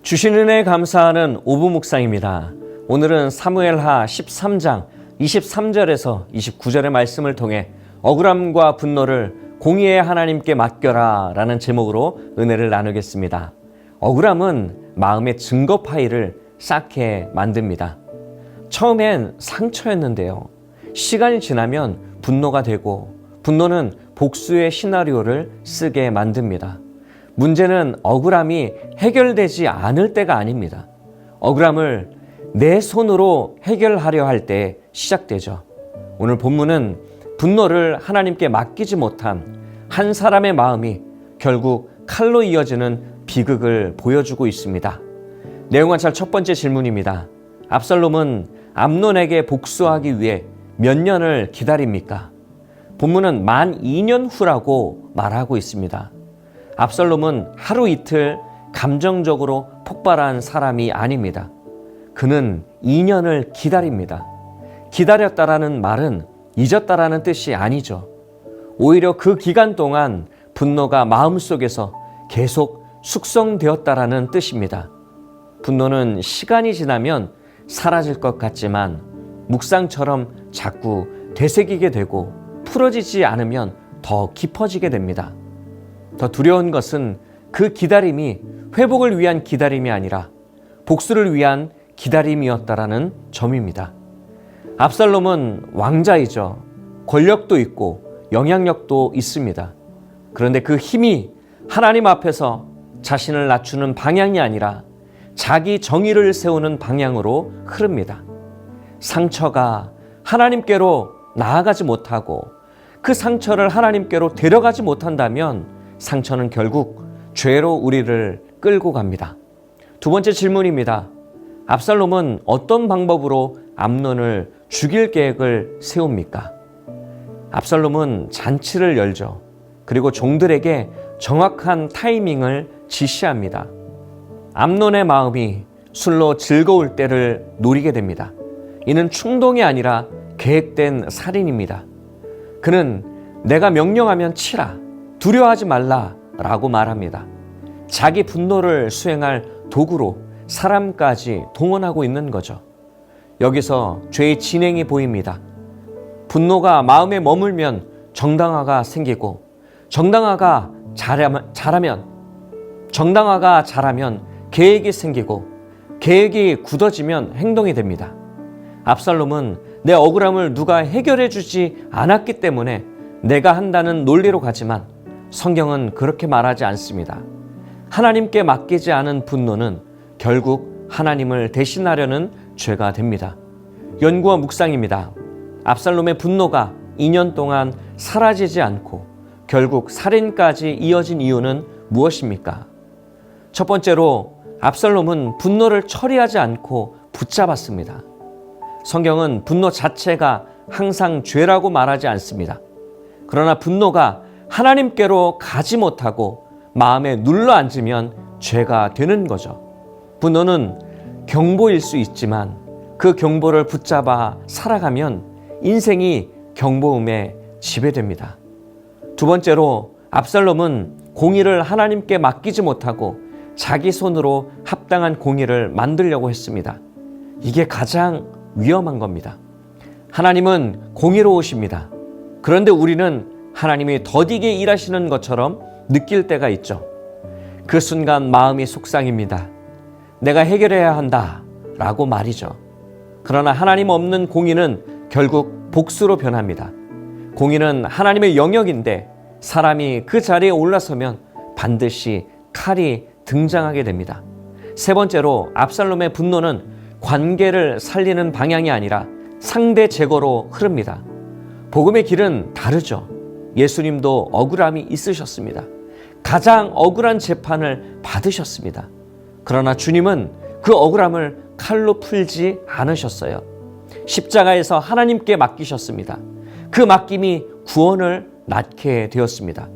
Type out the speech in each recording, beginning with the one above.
주신 은혜에 감사하는 오부 묵상입니다. 오늘은 사무엘하 13장 23절에서 29절의 말씀을 통해 억울함과 분노를 공의의 하나님께 맡겨라 라는 제목으로 은혜를 나누겠습니다. 억울함은 마음의 증거 파일을 쌓게 만듭니다. 처음엔 상처였는데요. 시간이 지나면 분노가 되고 분노는 복수의 시나리오를 쓰게 만듭니다. 문제는 억울함이 해결되지 않을 때가 아닙니다. 억울함을 내 손으로 해결하려 할 때 시작되죠. 오늘 본문은 분노를 하나님께 맡기지 못한 한 사람의 마음이 결국 칼로 이어지는 비극을 보여주고 있습니다. 내용관찰 첫 번째 질문입니다. 압살롬은 암논에게 복수하기 위해 몇 년을 기다립니까? 본문은 만 2년 후라고 말하고 있습니다. 압살롬은 하루 이틀 감정적으로 폭발한 사람이 아닙니다. 그는 2년을 기다립니다. 기다렸다라는 말은 잊었다라는 뜻이 아니죠. 오히려 그 기간 동안 분노가 마음속에서 계속 숙성되었다라는 뜻입니다. 분노는 시간이 지나면 사라질 것 같지만 묵상처럼 자꾸 되새기게 되고 풀어지지 않으면 더 깊어지게 됩니다. 더 두려운 것은 그 기다림이 회복을 위한 기다림이 아니라 복수를 위한 기다림이었다라는 점입니다. 압살롬은 왕자이죠. 권력도 있고 영향력도 있습니다. 그런데 그 힘이 하나님 앞에서 자신을 낮추는 방향이 아니라 자기 정의를 세우는 방향으로 흐릅니다. 상처가 하나님께로 나아가지 못하고 그 상처를 하나님께로 데려가지 못한다면 상처는 결국 죄로 우리를 끌고 갑니다. 두 번째 질문입니다. 압살롬은 어떤 방법으로 암논을 죽일 계획을 세웁니까? 압살롬은 잔치를 열죠. 그리고 종들에게 정확한 타이밍을 지시합니다. 암논의 마음이 술로 즐거울 때를 노리게 됩니다. 이는 충동이 아니라 계획된 살인입니다. 그는 내가 명령하면 치라, 두려워하지 말라 라고 말합니다. 자기 분노를 수행할 도구로 사람까지 동원하고 있는 거죠. 여기서 죄의 진행이 보입니다. 분노가 마음에 머물면 정당화가 생기고 정당화가 잘하면 계획이 생기고 계획이 굳어지면 행동이 됩니다. 압살롬은 내 억울함을 누가 해결해 주지 않았기 때문에 내가 한다는 논리로 가지만 성경은 그렇게 말하지 않습니다. 하나님께 맡기지 않은 분노는 결국 하나님을 대신하려는 죄가 됩니다. 연구와 묵상입니다. 압살롬의 분노가 2년 동안 사라지지 않고 결국 살인까지 이어진 이유는 무엇입니까? 첫 번째로 압살롬은 분노를 처리하지 않고 붙잡았습니다. 성경은 분노 자체가 항상 죄라고 말하지 않습니다. 그러나 분노가 하나님께로 가지 못하고 마음에 눌러 앉으면 죄가 되는 거죠. 분노는 경보일 수 있지만 그 경보를 붙잡아 살아가면 인생이 경보음에 지배됩니다. 두 번째로 압살롬은 공의를 하나님께 맡기지 못하고 자기 손으로 합당한 공의를 만들려고 했습니다. 이게 가장 위험한 겁니다. 하나님은 공의로우십니다. 그런데 우리는 하나님이 더디게 일하시는 것처럼 느낄 때가 있죠. 그 순간 마음이 속상입니다. 내가 해결해야 한다 라고 말이죠. 그러나 하나님 없는 공의는 결국 복수로 변합니다. 공의는 하나님의 영역인데 사람이 그 자리에 올라서면 반드시 칼이 등장하게 됩니다. 세 번째로 압살롬의 분노는 관계를 살리는 방향이 아니라 상대 제거로 흐릅니다. 복음의 길은 다르죠. 예수님도 억울함이 있으셨습니다. 가장 억울한 재판을 받으셨습니다. 그러나 주님은 그 억울함을 칼로 풀지 않으셨어요. 십자가에서 하나님께 맡기셨습니다. 그 맡김이 구원을 낳게 되었습니다.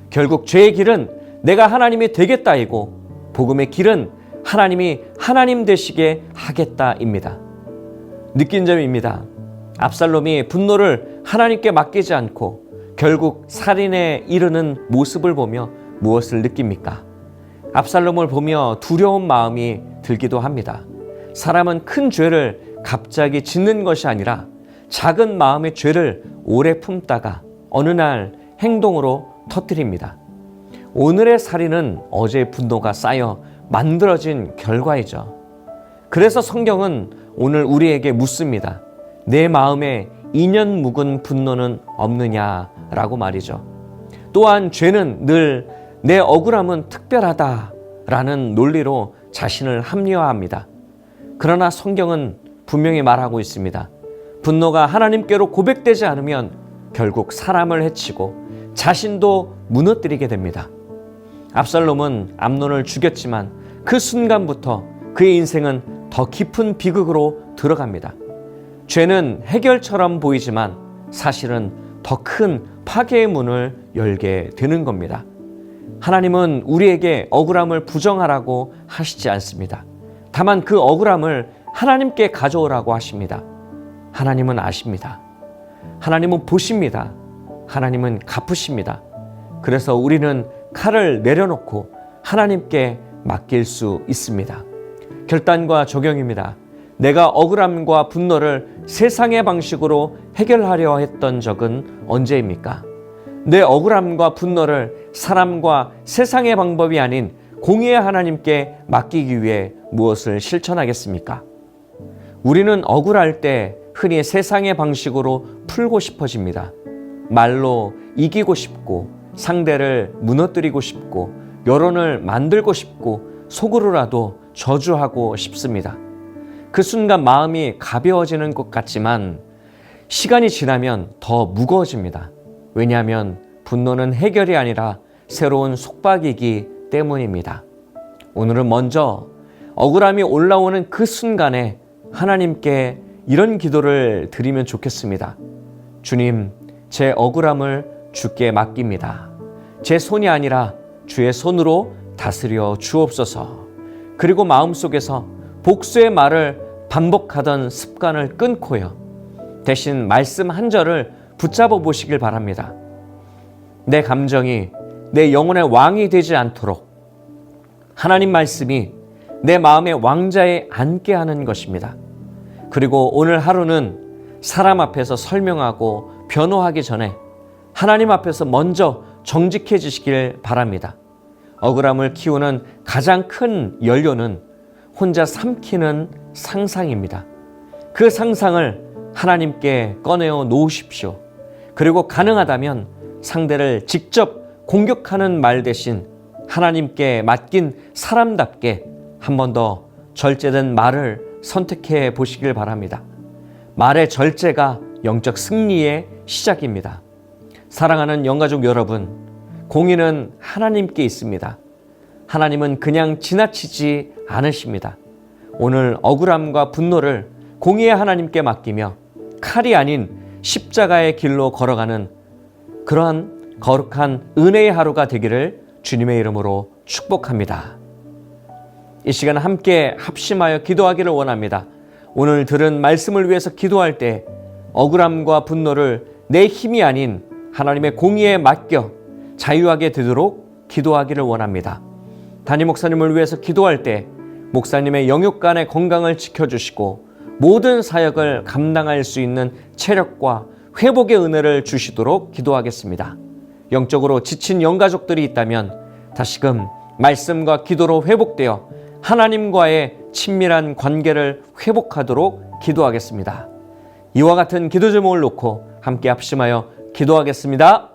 결국 죄의 길은 내가 하나님이 되겠다이고 복음의 길은 하나님이 하나님 되시게 하겠다입니다. 느낀 점입니다. 압살롬이 분노를 하나님께 맡기지 않고 결국 살인에 이르는 모습을 보며 무엇을 느낍니까? 압살롬을 보며 두려운 마음이 들기도 합니다. 사람은 큰 죄를 갑자기 짓는 것이 아니라 작은 마음의 죄를 오래 품다가 어느 날 행동으로 터뜨립니다. 오늘의 살인은 어제의 분노가 쌓여 만들어진 결과이죠. 그래서 성경은 오늘 우리에게 묻습니다. 내 마음에 인연 묵은 분노는 없느냐라고 말이죠. 또한 죄는 늘 내 억울함은 특별하다라는 논리로 자신을 합리화합니다. 그러나 성경은 분명히 말하고 있습니다. 분노가 하나님께로 고백되지 않으면 결국 사람을 해치고 자신도 무너뜨리게 됩니다. 압살롬은 암논을 죽였지만 그 순간부터 그의 인생은 더 깊은 비극으로 들어갑니다. 죄는 해결처럼 보이지만 사실은 더 큰 파괴의 문을 열게 되는 겁니다. 하나님은 우리에게 억울함을 부정하라고 하시지 않습니다. 다만 그 억울함을 하나님께 가져오라고 하십니다. 하나님은 아십니다. 하나님은 보십니다. 하나님은 갚으십니다. 그래서 우리는 칼을 내려놓고 하나님께 맡길 수 있습니다. 결단과 적용입니다. 내가 억울함과 분노를 세상의 방식으로 해결하려 했던 적은 언제입니까? 내 억울함과 분노를 사람과 세상의 방법이 아닌 공의의 하나님께 맡기기 위해 무엇을 실천하겠습니까? 우리는 억울할 때 흔히 세상의 방식으로 풀고 싶어집니다. 말로 이기고 싶고 상대를 무너뜨리고 싶고 여론을 만들고 싶고 속으로라도 저주하고 싶습니다. 그 순간 마음이 가벼워지는 것 같지만 시간이 지나면 더 무거워집니다. 왜냐하면 분노는 해결이 아니라 새로운 속박이기 때문입니다. 오늘은 먼저 억울함이 올라오는 그 순간에 하나님께 이런 기도를 드리면 좋겠습니다. 주님, 제 억울함을 주께 맡깁니다. 제 손이 아니라 주의 손으로 다스려 주옵소서. 그리고 마음속에서 복수의 말을 반복하던 습관을 끊고요. 대신 말씀 한 절을 붙잡아 보시길 바랍니다. 내 감정이 내 영혼의 왕이 되지 않도록 하나님 말씀이 내 마음의 왕자에 앉게 하는 것입니다. 그리고 오늘 하루는 사람 앞에서 설명하고 변호하기 전에 하나님 앞에서 먼저 정직해지시길 바랍니다. 억울함을 키우는 가장 큰 연료는 혼자 삼키는 상상입니다. 그 상상을 하나님께 꺼내어 놓으십시오. 그리고 가능하다면 상대를 직접 공격하는 말 대신 하나님께 맡긴 사람답게 한 번 더 절제된 말을 선택해 보시길 바랍니다. 말의 절제가 영적 승리의 시작입니다. 사랑하는 영가족 여러분, 공의는 하나님께 있습니다. 하나님은 그냥 지나치지 않으십니다. 오늘 억울함과 분노를 공의의 하나님께 맡기며 칼이 아닌 십자가의 길로 걸어가는 그러한 거룩한 은혜의 하루가 되기를 주님의 이름으로 축복합니다. 이 시간 함께 합심하여 기도하기를 원합니다. 오늘 들은 말씀을 위해서 기도할 때 억울함과 분노를 내 힘이 아닌 하나님의 공의에 맡겨 자유하게 되도록 기도하기를 원합니다. 담임 목사님을 위해서 기도할 때 목사님의 영육간의 건강을 지켜주시고 모든 사역을 감당할 수 있는 체력과 회복의 은혜를 주시도록 기도하겠습니다. 영적으로 지친 영가족들이 있다면 다시금 말씀과 기도로 회복되어 하나님과의 친밀한 관계를 회복하도록 기도하겠습니다. 이와 같은 기도 제목을 놓고 함께 합심하여 기도하겠습니다.